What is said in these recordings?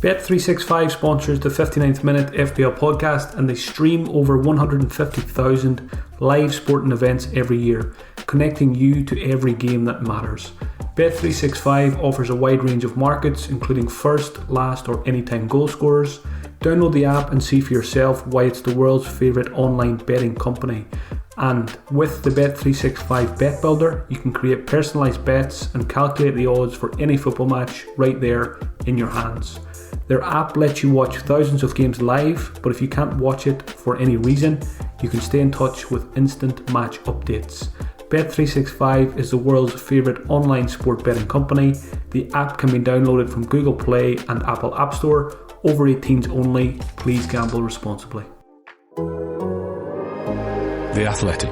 Bet365 sponsors the 59th Minute FPL podcast, and they stream over 150,000 live sporting events every year, connecting you to every game that matters. Bet365 offers a wide range of markets, including first, last or anytime goal scorers. Download the app and see for yourself why it's the world's favourite online betting company. And with the Bet365 Bet Builder, you can create personalised bets and calculate the odds for any football match right there in your hands. Their app lets you watch thousands of games live, but if you can't watch it for any reason, you can stay in touch with instant match updates. Bet365 is the world's favourite online sport betting company. The app can be downloaded from Google Play and Apple App Store. Over 18s only. Please gamble responsibly. The Athletic.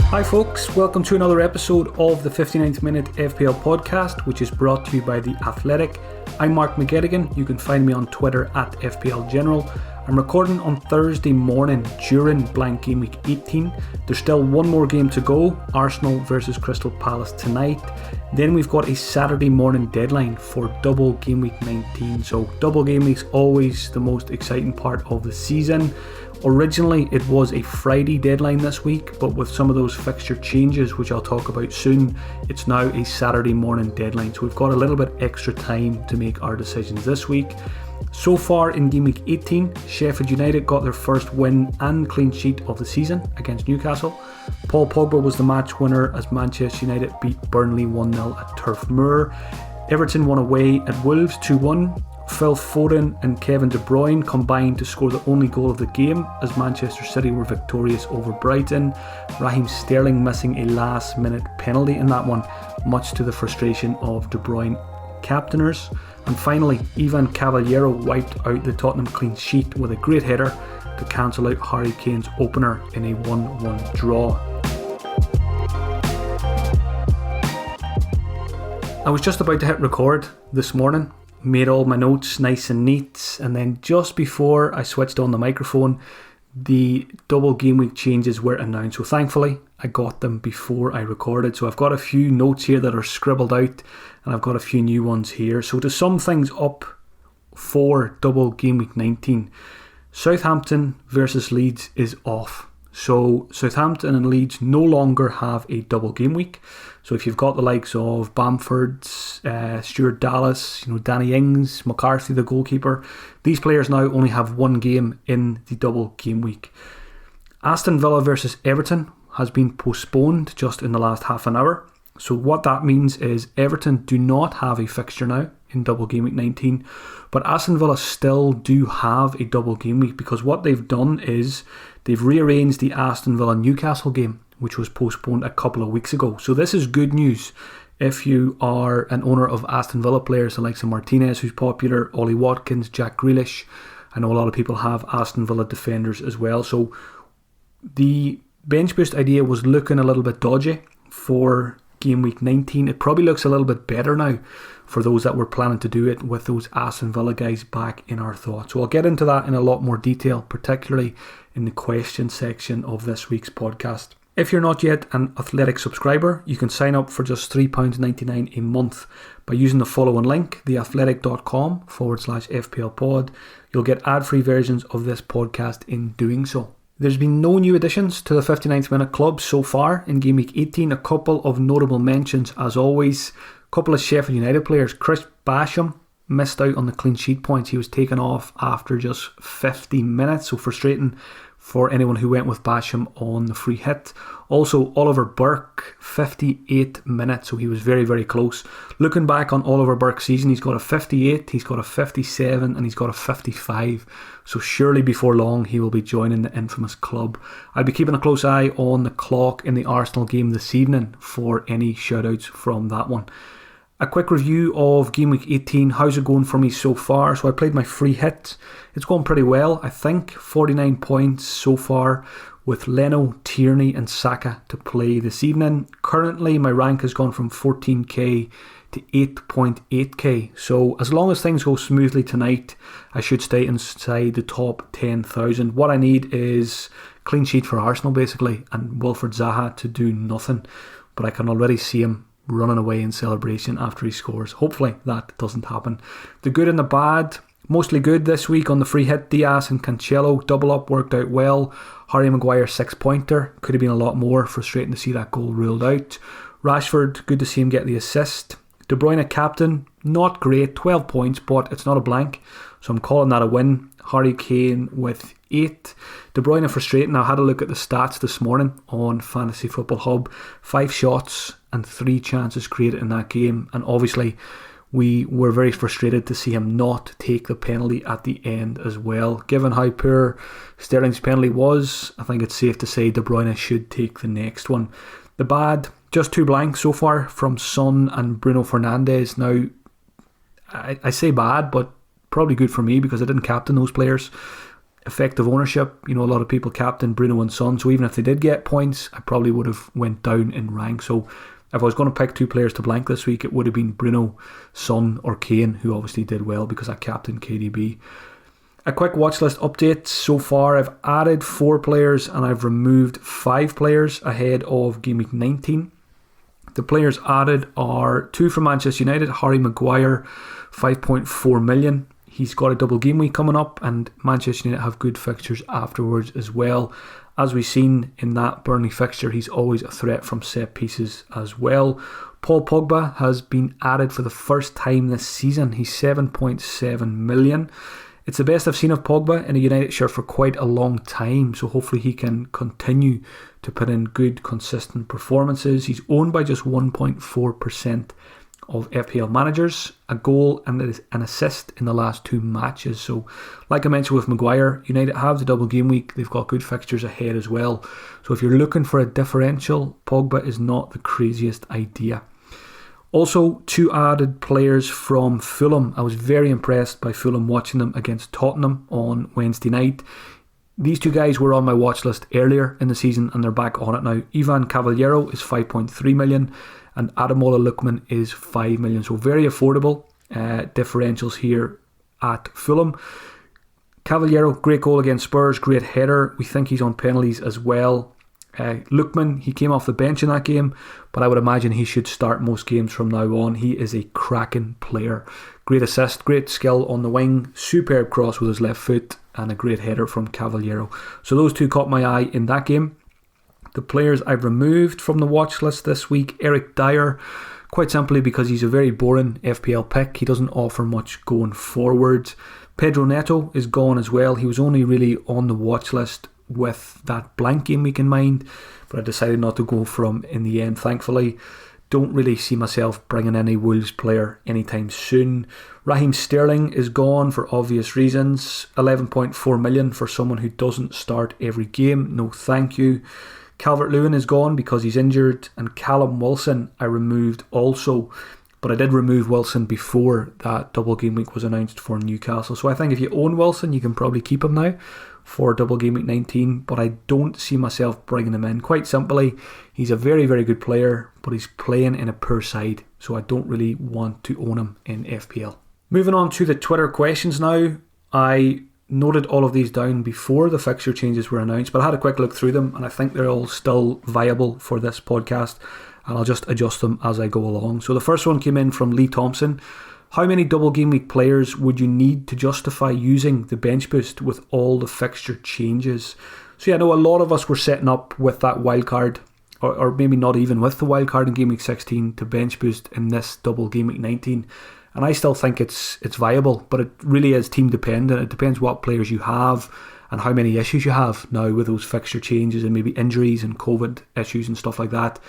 Hi folks, welcome to another episode of the 59th Minute FPL podcast, which is brought to you by The Athletic. I'm Mark McGettigan. You can find me on Twitter at FPL General. I'm recording on Thursday morning during blank game week 18. There's still one more game to go, Arsenal versus Crystal Palace tonight. Then we've got a Saturday morning deadline for double game week 19. So double game week's always the most exciting part of the season. Originally it was a Friday deadline this week, but with some of those fixture changes, which I'll talk about soon, it's now a Saturday morning deadline. So we've got a little bit extra time to make our decisions this week. So far in game week 18, Sheffield United got their first win and clean sheet of the season against Newcastle. Paul Pogba was the match winner as Manchester United beat Burnley 1-0 at Turf Moor. Everton won away at Wolves 2-1. Phil Foden and Kevin De Bruyne combined to score the only goal of the game as Manchester City were victorious over Brighton. Raheem Sterling missing a last minute penalty in that one, much to the frustration of De Bruyne captainers. And finally, Ivan Cavallero wiped out the Tottenham clean sheet with a great header to cancel out Harry Kane's opener in a 1-1 draw. I was just about to hit record this morning, made all my notes nice and neat, and then just before I switched on the microphone, the double game week changes were announced. So thankfully I got them before I recorded. So I've got a few notes here that are scribbled out, and I've got a few new ones here. So to sum things up for double game week 19, Southampton versus Leeds is off. So Southampton and Leeds no longer have a double game week. So if you've got the likes of Bamford, Stuart Dallas, Danny Ings, McCarthy the goalkeeper, these players now only have one game in the double game week. Aston Villa versus Everton has been postponed just in the last half an hour. So what that means is Everton do not have a fixture now in double game week 19, but Aston Villa still do have a double game week, because what they've done is they've rearranged the Aston Villa Newcastle game, which was postponed a couple of weeks ago. So this is good news if you are an owner of Aston Villa players, the likes of Martinez, who's popular, Ollie Watkins, Jack Grealish. I know a lot of people have Aston Villa defenders as well. So the bench boost idea was looking a little bit dodgy for game week 19. It probably looks a little bit better now for those that were planning to do it with those Aston Villa guys back in our thoughts. So I'll get into that in a lot more detail, particularly in the question section of this week's podcast. If you're not yet an Athletic subscriber, you can sign up for just £3.99 a month by using the following link, theathletic.com/FPL pod. You'll get ad-free versions of this podcast in doing so. There's been no new additions to the 59th Minute Club so far in Game Week 18. A couple of notable mentions as always. A couple of Sheffield United players. Chris Basham missed out on the clean sheet points. He was taken off after just 50 minutes, so frustrating for anyone who went with Basham on the free hit. Also, Oliver Burke, 58 minutes, so he was very, very close. Looking back on Oliver Burke's season, he's got a 58, he's got a 57, and he's got a 55. So surely before long, he will be joining the infamous club. I'll be keeping a close eye on the clock in the Arsenal game this evening for any shoutouts from that one. A quick review of Game Week 18. How's it going for me so far? So I played my free hit. It's going pretty well, I think. 49 points so far with Leno, Tierney and Saka to play this evening. Currently, my rank has gone from 14k to 8.8k. So as long as things go smoothly tonight, I should stay inside the top 10,000. What I need is clean sheet for Arsenal, basically, and Wilfred Zaha to do nothing. But I can already see him running away in celebration after he scores. Hopefully that doesn't happen. The good and the bad, mostly good this week on the free hit. Diaz and Cancelo double up worked out well. Harry Maguire 6-pointer, could have been a lot more. Frustrating to see that goal ruled out. Rashford, good to see him get the assist. De Bruyne captain, not great, 12 points, but it's not a blank, so I'm calling that a win. Harry Kane with 8. De Bruyne frustrating. I had a look at the stats this morning on Fantasy Football Hub. 5 shots and 3 chances created in that game, and obviously we were very frustrated to see him not take the penalty at the end as well. Given how poor Sterling's penalty was, I think it's safe to say De Bruyne should take the next one. The bad, just 2 blanks so far from Son and Bruno Fernandes. Now, I say bad, but probably good for me because I didn't captain those players. Effective ownership, a lot of people captain Bruno and Son, so even if they did get points, I probably would have went down in rank. So if I was going to pick 2 players to blank this week, it would have been Bruno, Son or Kane, who obviously did well because I captained KDB. A quick watch list update. So far I've added 4 players and I've removed 5 players ahead of Gameweek 19. The players added are 2 from Manchester United. Harry Maguire, 5.4 million. He's got a double game week coming up, and Manchester United have good fixtures afterwards as well. As we've seen in that Burnley fixture, he's always a threat from set pieces as well. Paul Pogba has been added for the first time this season. He's 7.7 million. It's the best I've seen of Pogba in a United shirt for quite a long time, so hopefully he can continue to put in good, consistent performances. He's owned by just 1.4% of FPL managers, a goal and an assist in the last 2 matches. So like I mentioned with Maguire, United have the double game week. They've got good fixtures ahead as well. So if you're looking for a differential, Pogba is not the craziest idea. Also, 2 added players from Fulham. I was very impressed by Fulham watching them against Tottenham on Wednesday night. These 2 guys were on my watch list earlier in the season and they're back on it now. Ivan Cavallero is 5.3 million and Ademola Lookman is 5 million. So very affordable differentials here at Fulham. Cavallero, great goal against Spurs, great header. We think he's on penalties as well. Lookman, he came off the bench in that game, but I would imagine he should start most games from now on. He is a cracking player. Great assist, great skill on the wing, superb cross with his left foot, and a great header from Cavallero. So those 2 caught my eye in that game. The players I've removed from the watch list this week, Eric Dyer, quite simply because he's a very boring FPL pick. He doesn't offer much going forward. Pedro Neto is gone as well. He was only really on the watch list with that blank game week in mind, but I decided not to go for him in the end, thankfully. Don't really see myself bringing any Wolves player anytime soon. Raheem Sterling is gone for obvious reasons. 11.4 million for someone who doesn't start every game. No thank you. Calvert-Lewin is gone because he's injured, and Callum Wilson I removed also, but I did remove Wilson before that double game week was announced for Newcastle. So I think if you own Wilson, you can probably keep him now for double game week 19, but I don't see myself bringing him in. Quite simply, he's a very, very good player, but he's playing in a poor side, so I don't really want to own him in FPL. Moving on to the Twitter questions now. I noted all of these down before the fixture changes were announced, but I had a quick look through them and I think they're all still viable for this podcast, and I'll just adjust them as I go along. So the first one came in from Lee Thompson. How many double game week players would you need to justify using the bench boost with all the fixture changes? So yeah, I know a lot of us were setting up with that wildcard, or maybe not even with the wildcard in game week 16 to bench boost in this double game week 19. And I still think it's viable, but it really is team dependent. It depends what players you have and how many issues you have now with those fixture changes and maybe injuries and COVID issues and stuff like that.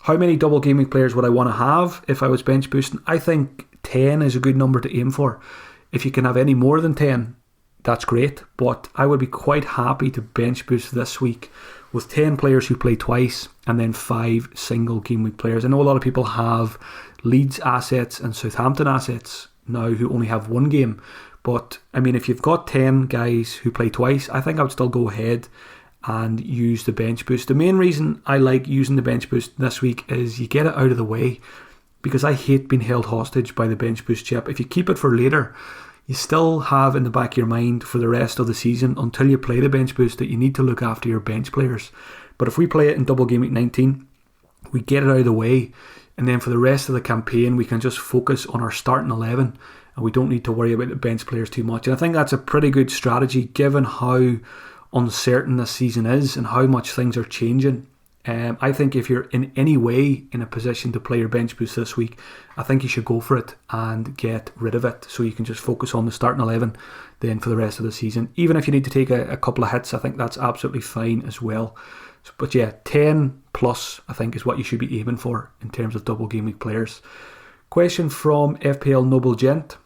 How many double game week players would I want to have if I was bench boosting? I think 10 is a good number to aim for. If you can have any more than 10, that's great, but I would be quite happy to bench boost this week with 10 players who play twice and then 5 single game week players. I know a lot of people have Leeds assets and Southampton assets now who only have 1 game, but I mean, if you've got 10 guys who play twice, I think I would still go ahead and use the bench boost. The main reason I like using the bench boost this week is you get it out of the way, because I hate being held hostage by the bench boost chip. If you keep it for later, you still have in the back of your mind for the rest of the season until you play the bench boost that you need to look after your bench players. But if we play it in double game week 19, we get it out of the way. and then for the rest of the campaign we can just focus on our starting 11 and we don't need to worry about the bench players too much. And I think that's a pretty good strategy given how uncertain this season is and how much things are changing. I think if you're in any way in a position to play your bench boost this week, I think you should go for it and get rid of it so you can just focus on the starting 11 then for the rest of the season. Even if you need to take a couple of hits, I think that's absolutely fine as well. But yeah, 10 plus I think is what you should be aiming for in terms of double game week players. Question from FPL Noble Gent.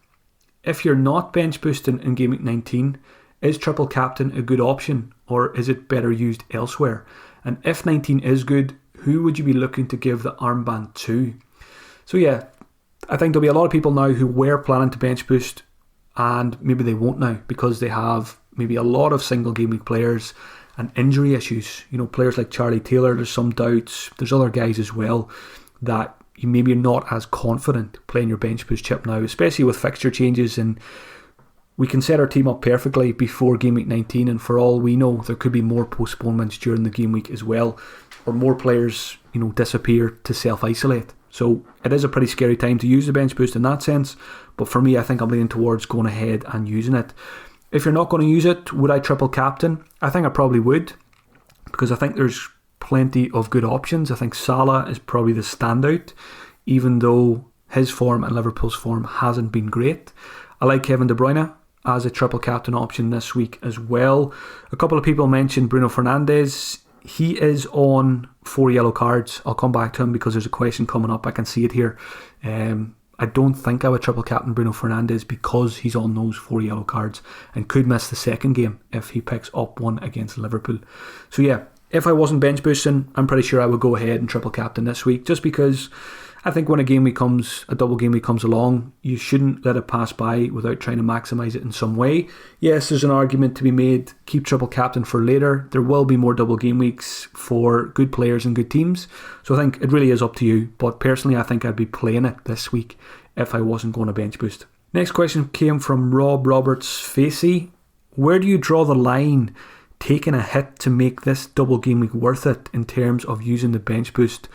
If you're not bench boosting in Game Week 19, is triple captain a good option or is it better used elsewhere? And if 19 is good, who would you be looking to give the armband to? So yeah, I think there'll be a lot of people now who were planning to bench boost and maybe they won't now because they have maybe a lot of single game week players and injury issues. You know, players like Charlie Taylor, there's some doubts. There's other guys as well that you maybe are not as confident playing your bench boost chip now, especially with fixture changes. And we can set our team up perfectly before Game Week 19, and for all we know, there could be more postponements during the game week as well, or more players, you know, disappear to self-isolate. So it is a pretty scary time to use the bench boost in that sense, but for me, I think I'm leaning towards going ahead and using it. If you're not going to use it, would I triple captain? I think I probably would, because I think there's plenty of good options. I think Salah is probably the standout, even though his form and Liverpool's form hasn't been great. I like Kevin De Bruyne as a triple captain option this week as well. A couple of people mentioned Bruno Fernandes. He is on 4 yellow cards. I'll come back to him because there's a question coming up. I can see it here. I don't think I would triple captain Bruno Fernandes because he's on those 4 yellow cards and could miss the second game if he picks up one against Liverpool. So yeah, if I wasn't bench boosting, I'm pretty sure I would go ahead and triple captain this week, just because I think when a double game week comes along, you shouldn't let it pass by without trying to maximise it in some way. Yes, there's an argument to be made, keep triple captain for later. There will be more double game weeks for good players and good teams. So I think it really is up to you. But personally, I think I'd be playing it this week if I wasn't going to bench boost. Next question came from Rob Roberts Facey. Where do you draw the line taking a hit to make this double game week worth it in terms of using the bench boost?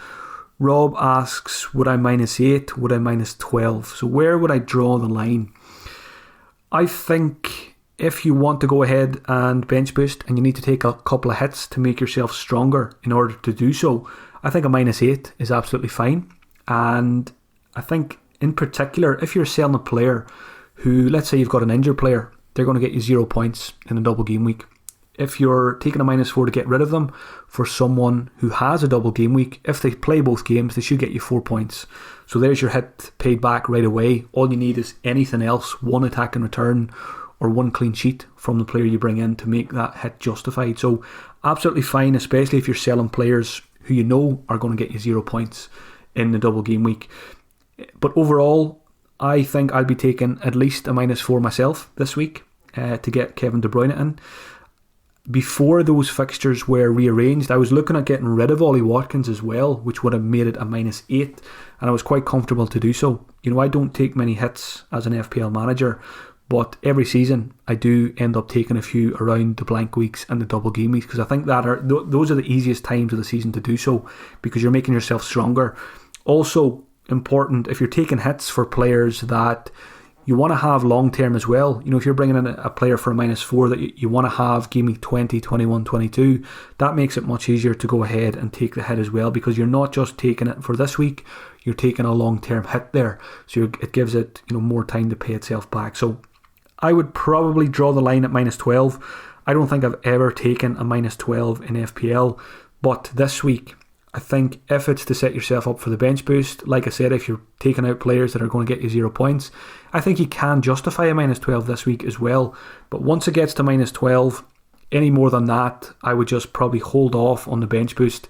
Rob asks, would I -8? Would I -12? So where would I draw the line? I think if you want to go ahead and bench boost and you need to take a couple of hits to make yourself stronger in order to do so, I think a -8 is absolutely fine. And I think in particular, if you're selling a player who, let's say you've got an injured player, they're going to get you 0 points in a double game week. If you're taking a -4 to get rid of them for someone who has a double game week, if they play both games, they should get you 4 points. So there's your hit paid back right away. All you need is anything else, 1 attack in return or 1 clean sheet from the player you bring in to make that hit justified. So absolutely fine, especially if you're selling players who you know are going to get you 0 points in the double game week. But overall, I think I'll be taking at least a -4 myself this week to get Kevin De Bruyne in. Before those fixtures were rearranged, I was looking at getting rid of Ollie Watkins as well, which would have made it a -8, and I was quite comfortable to do so. You know, I don't take many hits as an FPL manager, but every season I do end up taking a few around the blank weeks and the double game weeks, because I think those are the easiest times of the season to do so, because you're making yourself stronger. Also important, if you're taking hits for players that you want to have long term as well. You know, if you're bringing in a player for a -4 that you want to have game week 20, 21, 22, that makes it much easier to go ahead and take the hit as well, because you're not just taking it for this week, you're taking a long term hit there. So it gives it, you know, more time to pay itself back. So I would probably draw the line at -12. I don't think I've ever taken a -12 in FPL, but this week, I think if it's to set yourself up for the bench boost, like I said, if you're taking out players that are going to get you 0 points, I think you can justify a -12 this week as well. But once it gets to -12, any more than that, I would just probably hold off on the bench boost,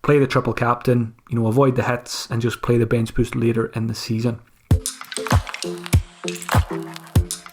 play the triple captain, you know, avoid the hits, and just play the bench boost later in the season.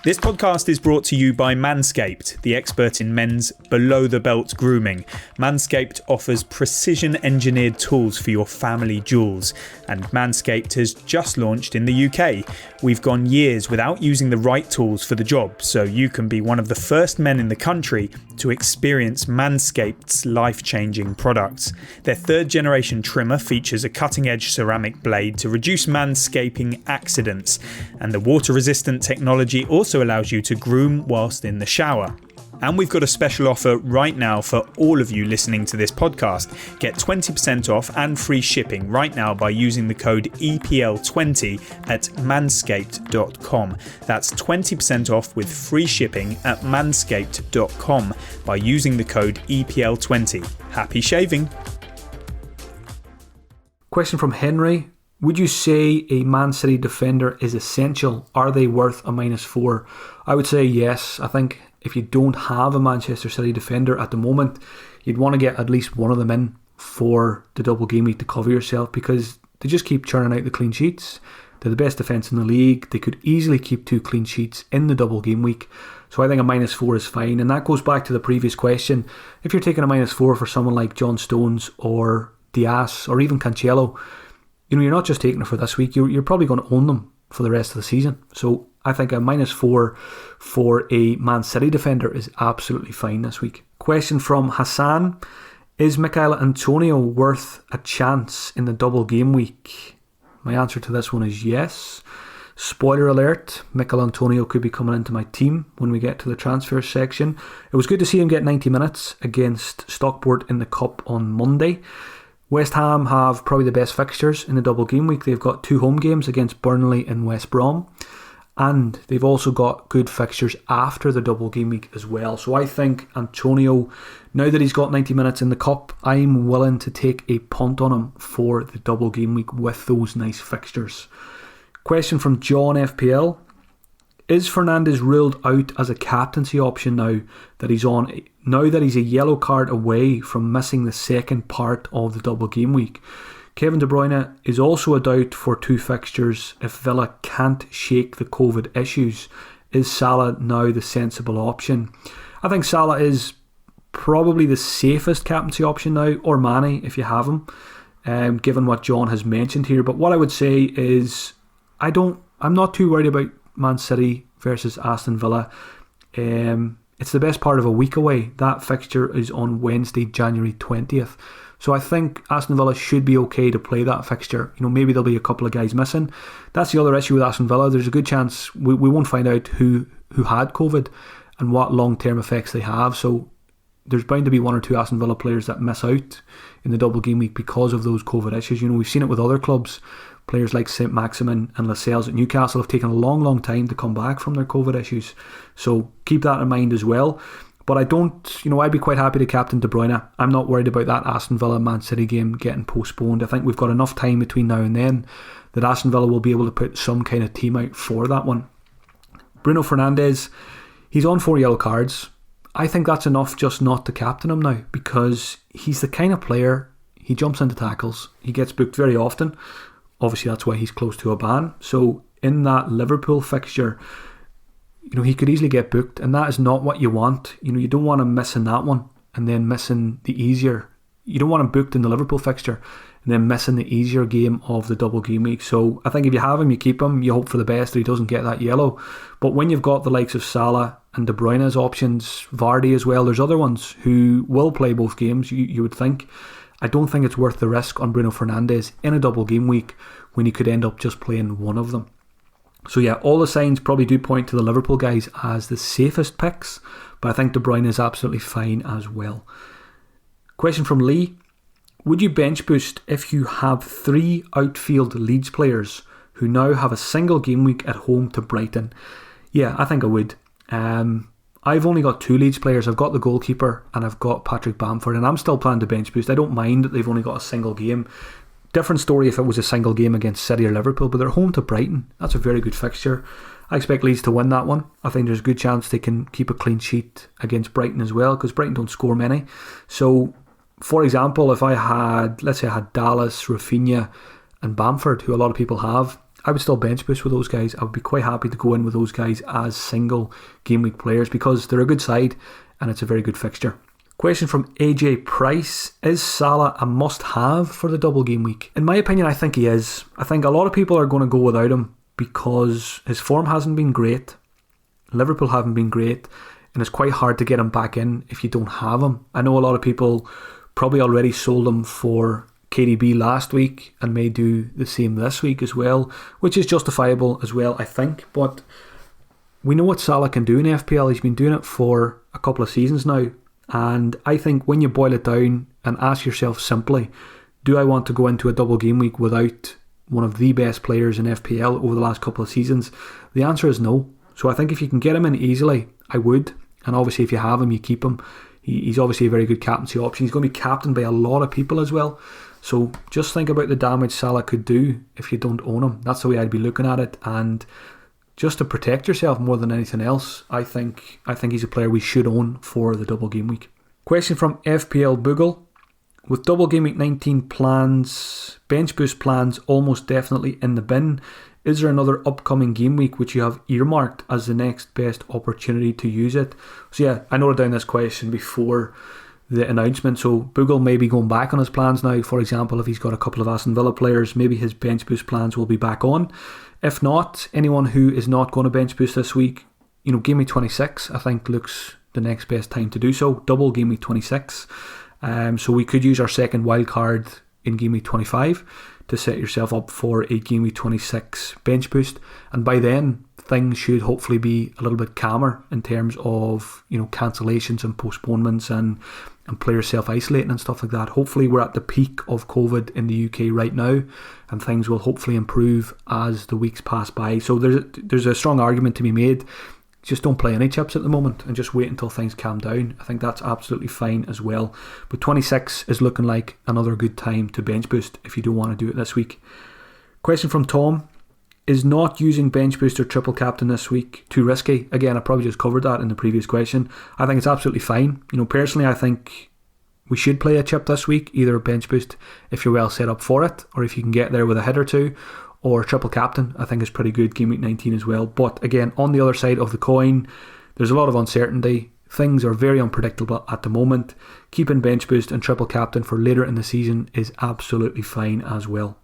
This podcast is brought to you by Manscaped, the expert in men's below-the-belt grooming. Manscaped offers precision-engineered tools for your family jewels, and Manscaped has just launched in the UK. We've gone years without using the right tools for the job, so you can be one of the first men in the country to experience Manscaped's life-changing products. Their third-generation trimmer features a cutting-edge ceramic blade to reduce manscaping accidents, and the water-resistant technology also allows you to groom whilst in the shower. And we've got a special offer right now for all of you listening to this podcast. Get 20% off and free shipping right now by using the code EPL20 at manscaped.com. That's 20% off with free shipping at manscaped.com by using the code EPL20. Happy shaving. Question from Henry. Would you say a Man City defender is essential? Are they worth a -4? I would say yes. I think if you don't have a Manchester City defender at the moment, you'd want to get at least one of them in for the double game week to cover yourself, because they just keep churning out the clean sheets. They're the best defence in the league. They could easily keep 2 clean sheets in the double game week. So I think a -4 is fine. And that goes back to the previous question. If you're taking a -4 for someone like John Stones or Diaz or even Cancelo, you're not just taking it for this week. You're probably going to own them for the rest of the season. So I think a -4 for a Man City defender is absolutely fine this week. Question from Hassan. Is Michail Antonio worth a chance in the double game week? My answer to this one is yes. Spoiler alert, Michail Antonio could be coming into my team when we get to the transfer section. It was good to see him get 90 minutes against Stockport in the Cup on Monday. West Ham have probably the best fixtures in the double game week. They've got 2 home games against Burnley and West Brom, and they've also got good fixtures after the double game week as well. So I think Antonio, now that he's got 90 minutes in the Cup, I'm willing to take a punt on him for the double game week with those nice fixtures. Question from John FPL. Is Fernandes ruled out as a captaincy option now that he's a yellow card away from missing the second part of the double game week? Kevin De Bruyne is also a doubt for 2 fixtures if Villa can't shake the COVID issues. Is Salah now the sensible option? I think Salah is probably the safest captaincy option now, or Mane if you have him, given what John has mentioned here. But what I would say is I'm not too worried about Man City versus Aston Villa. It's the best part of a week away. That fixture is on Wednesday, January 20th. So I think Aston Villa should be okay to play that fixture. Maybe there'll be a couple of guys missing. That's the other issue with Aston Villa. There's a good chance we won't find out who had COVID and what long-term effects they have. So there's bound to be 1 or 2 Aston Villa players that miss out in the double game week because of those COVID issues. We've seen it with other clubs. Players like St. Maximin and Lascelles at Newcastle have taken a long, long time to come back from their COVID issues. So keep that in mind as well. But I'd be quite happy to captain De Bruyne. I'm not worried about that Aston Villa Man City game getting postponed. I think we've got enough time between now and then that Aston Villa will be able to put some kind of team out for that one. Bruno Fernandes, he's on 4 yellow cards. I think that's enough just not to captain him now, because he's the kind of player, he jumps into tackles, he gets booked very often. Obviously that's why he's close to a ban. So in that Liverpool fixture, he could easily get booked, and that is not what you want. You don't want him missing that one and then missing the easier. You don't want him booked in the Liverpool fixture and then missing the easier game of the double game week. So I think if you have him, you keep him. You hope for the best that he doesn't get that yellow. But when you've got the likes of Salah and De Bruyne as options, Vardy as well, there's other ones who will play both games, you would think. I don't think it's worth the risk on Bruno Fernandes in a double game week when he could end up just playing one of them. So yeah, all the signs probably do point to the Liverpool guys as the safest picks, but I think De Bruyne is absolutely fine as well. Question from Lee. Would you bench boost if you have 3 outfield Leeds players who now have a single game week at home to Brighton? Yeah, I think I would. I've only got 2 Leeds players. I've got the goalkeeper and I've got Patrick Bamford, and I'm still planning to bench boost. I don't mind that they've only got a single game. Different story if it was a single game against City or Liverpool, but they're home to Brighton. That's a very good fixture. I expect Leeds to win that one. I think there's a good chance they can keep a clean sheet against Brighton as well, because Brighton don't score many. So, for example, if I had, let's say I had Dallas, Rafinha and Bamford, who a lot of people have, I would still bench boost with those guys. I would be quite happy to go in with those guys as single game week players because they're a good side and it's a very good fixture. Question from AJ Price. Is Salah a must-have for the double game week? In my opinion, I think he is. I think a lot of people are going to go without him because his form hasn't been great. Liverpool haven't been great. And it's quite hard to get him back in if you don't have him. I know a lot of people probably already sold him for KDB last week and may do the same this week as well, which is justifiable as well, I think. But we know what Salah can do in FPL. He's been doing it for a couple of seasons now. And I think when you boil it down and ask yourself simply, do I want to go into a double game week without one of the best players in FPL over the last couple of seasons? The answer is no. So I think if you can get him in easily, I would. And obviously if you have him, you keep him. He's obviously a very good captaincy option. He's going to be captained by a lot of people as well. So just think about the damage Salah could do if you don't own him. That's the way I'd be looking at it. And just to protect yourself more than anything else, I think he's a player we should own for the double game week. Question from FPL Boogle. With double game week 19 plans, bench boost plans almost definitely in the bin, is there another upcoming game week which you have earmarked as the next best opportunity to use it? So yeah, I noted down this question before the announcement. So Boogle may be going back on his plans now. For example, if he's got a couple of Aston Villa players, maybe his bench boost plans will be back on. If not, anyone who is not going to bench boost this week, game week 26 I think looks the next best time to do so. Double game week 26. So we could use our second wild card in game week 25 to set yourself up for a game week 26 bench boost. And by then, things should hopefully be a little bit calmer in terms of cancellations and postponements and players self-isolating and stuff like that. Hopefully we're at the peak of COVID in the UK right now, and things will hopefully improve as the weeks pass by. So there's a strong argument to be made. Just don't play any chips at the moment and just wait until things calm down. I think that's absolutely fine as well. But 26 is looking like another good time to bench boost if you don't want to do it this week. Question from Tom. Is not using bench boost or triple captain this week too risky? Again, I probably just covered that in the previous question. I think it's absolutely fine. Personally, I think we should play a chip this week, either a bench boost if you're well set up for it, or if you can get there with a hit or two, or triple captain I think is pretty good game week 19 as well. But again, on the other side of the coin, there's a lot of uncertainty. Things are very unpredictable at the moment. Keeping bench boost and triple captain for later in the season is absolutely fine as well.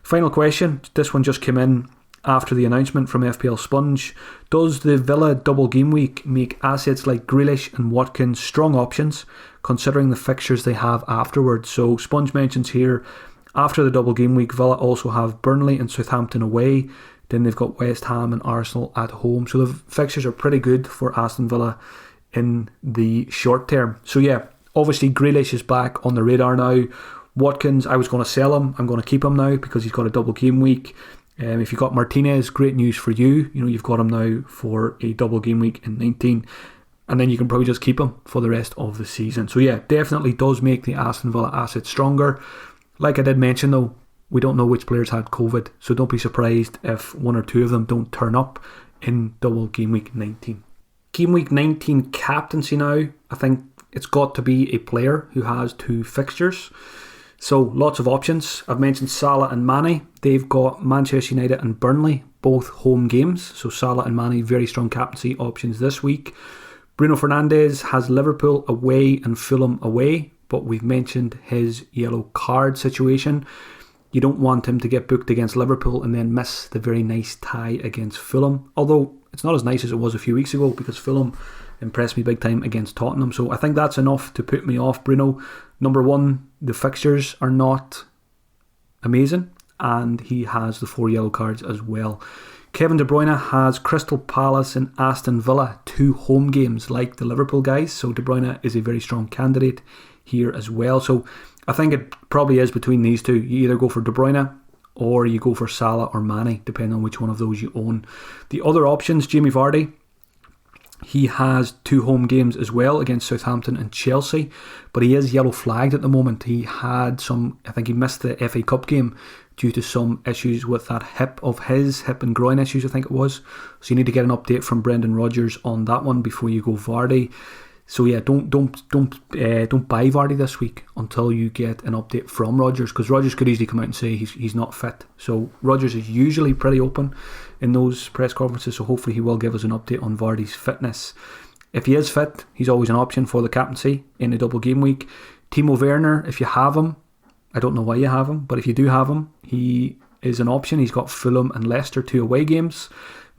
Final question, this one just came in after the announcement from FPL Sponge. Does the Villa double game week make assets like Grealish and Watkins strong options considering the fixtures they have afterwards? So Sponge mentions here, after the double game week, Villa also have Burnley and Southampton away. Then they've got West Ham and Arsenal at home. So the fixtures are pretty good for Aston Villa in the short term. So yeah, obviously Grealish is back on the radar now. Watkins, I was going to sell him. I'm going to keep him now because he's got a double game week. If you've got Martinez, great news for you. You've got him now for a double game week in 19. And then you can probably just keep him for the rest of the season. So yeah, definitely does make the Aston Villa asset stronger. Like I did mention though, we don't know which players had COVID, so don't be surprised if one or two of them don't turn up in double game week 19. Game week 19 captaincy now, I think it's got to be a player who has two fixtures. So lots of options. I've mentioned Salah and Mane. They've got Manchester United and Burnley, both home games. So Salah and Mane, very strong captaincy options this week. Bruno Fernandes has Liverpool away and Fulham away, but we've mentioned his yellow card situation. You don't want him to get booked against Liverpool and then miss the very nice tie against Fulham. Although it's not as nice as it was a few weeks ago because Fulham impressed me big time against Tottenham. So I think that's enough to put me off Bruno. Number one, the fixtures are not amazing and he has the 4 yellow cards as well. Kevin De Bruyne has Crystal Palace and Aston Villa, 2 home games like the Liverpool guys. So De Bruyne is a very strong candidate here as well. So I think it probably is between these two. You either go for De Bruyne or you go for Salah or Mane, depending on which one of those you own. The other options, Jamie Vardy, he has 2 home games as well against Southampton and Chelsea, but he is yellow flagged at the moment. He had I think he missed the FA Cup game due to some issues with that hip and groin issues, I think it was. So you need to get an update from Brendan Rodgers on that one before you go Vardy. So yeah, don't buy Vardy this week until you get an update from Rodgers, because Rodgers could easily come out and say he's not fit. So Rodgers is usually pretty open in those press conferences, so hopefully he will give us an update on Vardy's fitness. If he is fit, he's always an option for the captaincy in a double game week. Timo Werner, if you have him, I don't know why you have him, but if you do have him, he is an option. He's got Fulham and Leicester, 2 away games.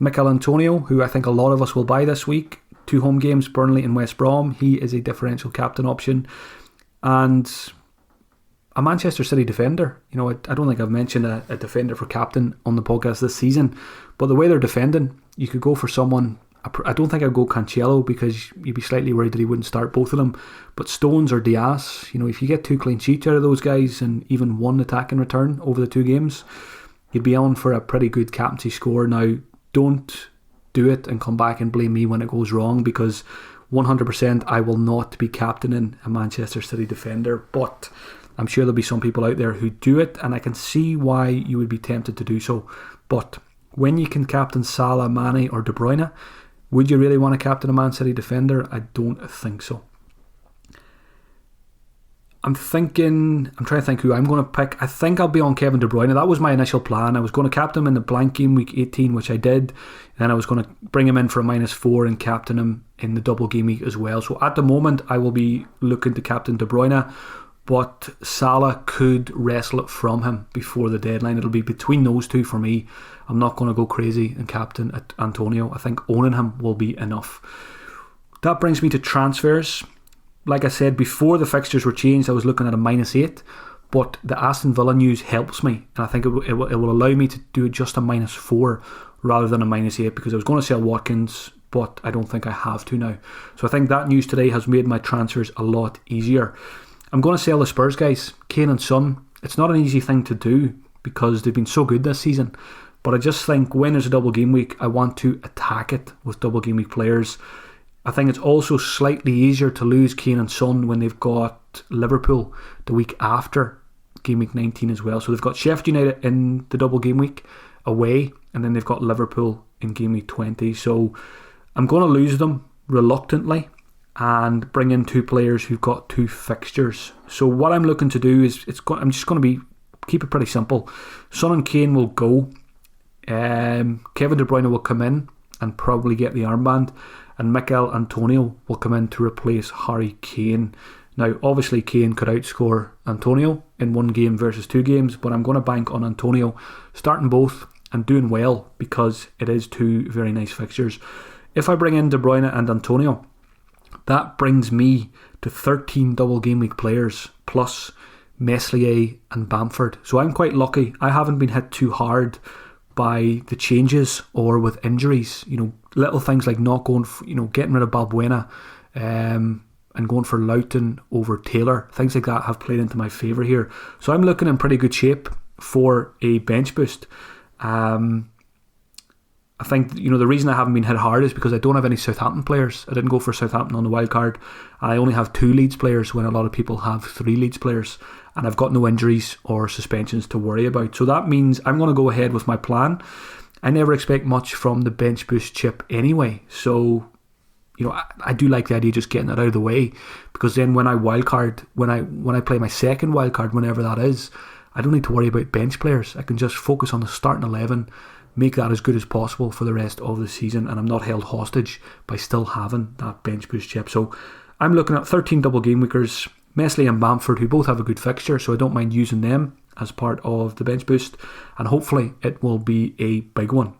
Mikel Antonio, who I think a lot of us will buy this week, 2 home games, Burnley and West Brom. He is a differential captain option. And a Manchester City defender. You know, I don't think I've mentioned a defender for captain on the podcast this season, but the way they're defending, you could go for someone. I don't think I'd go Cancelo, because you'd be slightly worried that he wouldn't start both of them. But Stones or Diaz, you know, if you get 2 clean sheets out of those guys and even 1 attack in return over the 2 games, you'd be on for a pretty good captaincy score. Now, don't do it and come back and blame me when it goes wrong, because 100% I will not be captaining a Manchester City defender, but I'm sure there'll be some people out there who do it, and I can see why you would be tempted to do so. But when you can captain Salah, Mane or De Bruyne, would you really want to captain a Man City defender? I don't think so. I'm trying to think who I'm going to pick. I think I'll be on Kevin De Bruyne. That was my initial plan. I was going to captain him in the blank game week 18, which I did. And then I was going to bring him in for a -4 and captain him in the double game week as well. So at the moment, I will be looking to captain De Bruyne, but Salah could wrestle it from him before the deadline. It'll be between those 2 for me. I'm not going to go crazy and captain Antonio. I think owning him will be enough. That brings me to transfers. Like I said, before the fixtures were changed, I was looking at a -8, but the Aston Villa news helps me, and I think it will allow me to do just a -4 rather than a -8, because I was going to sell Watkins, but I don't think I have to now. So I think that news today has made my transfers a lot easier. I'm going to sell the Spurs guys, Kane and Son. It's not an easy thing to do because they've been so good this season, but I just think when there's a double game week, I want to attack it with double game week players. I think it's also slightly easier to lose Kane and Son when they've got Liverpool the week after game week 19 as well. So they've got Sheffield United in the double game week away, and then they've got Liverpool in game week 20. So I'm going to lose them reluctantly and bring in 2 players who've got 2 fixtures. So what I'm looking to do is I'm just going to keep it pretty simple. Son and Kane will go. Kevin De Bruyne will come in and probably get the armband, and Mikel Antonio will come in to replace Harry Kane. Now, obviously, Kane could outscore Antonio in 1 game versus 2 games, but I'm going to bank on Antonio starting both and doing well, because it is 2 very nice fixtures. If I bring in De Bruyne and Antonio, that brings me to 13 double game week players plus Meslier and Bamford. So I'm quite lucky. I haven't been hit too hard by the changes or with injuries. You know, little things like not going for, getting rid of Balbuena and going for Loughton over Taylor. Things like that have played into my favour here. So I'm looking in pretty good shape for a bench boost. I think, the reason I haven't been hit hard is because I don't have any Southampton players. I didn't go for Southampton on the wild card. And I only have 2 Leeds players when a lot of people have 3 Leeds players. And I've got no injuries or suspensions to worry about. So that means I'm going to go ahead with my plan. I never expect much from the bench boost chip anyway. So, I do like the idea of just getting it out of the way. Because then when I wildcard, when I play my second wildcard, whenever that is, I don't need to worry about bench players. I can just focus on the starting 11, make that as good as possible for the rest of the season, and I'm not held hostage by still having that bench boost chip. So I'm looking at 13 double game weekers, Meslier and Bamford, who both have a good fixture, so I don't mind using them as part of the bench boost, and hopefully it will be a big one.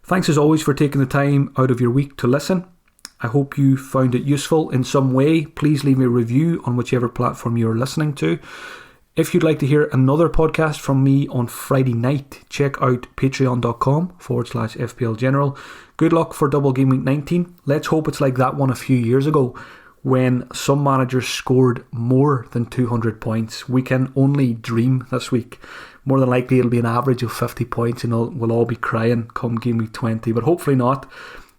Thanks as always for taking the time out of your week to listen. I hope you found it useful in some way. Please leave me a review on whichever platform you're listening to. If you'd like to hear another podcast from me on Friday night, check out patreon.com/FPL General. Good luck for double game week 19. Let's hope it's like that one a few years ago when some managers scored more than 200 points. We can only dream this week. More than likely it'll be an average of 50 points and we'll all be crying come game week 20, but hopefully not.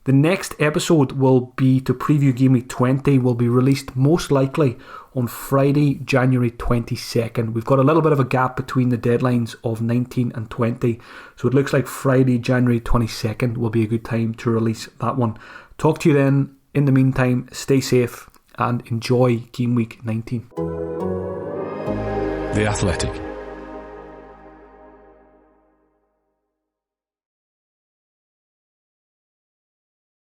The next episode will be to preview game week 20, will be released most likely on Friday, January 22nd. We've got a little bit of a gap between the deadlines of 19 and 20, so it looks like Friday, January 22nd will be a good time to release that one. Talk to you then. In the meantime, stay safe and enjoy Game Week 19. The Athletic.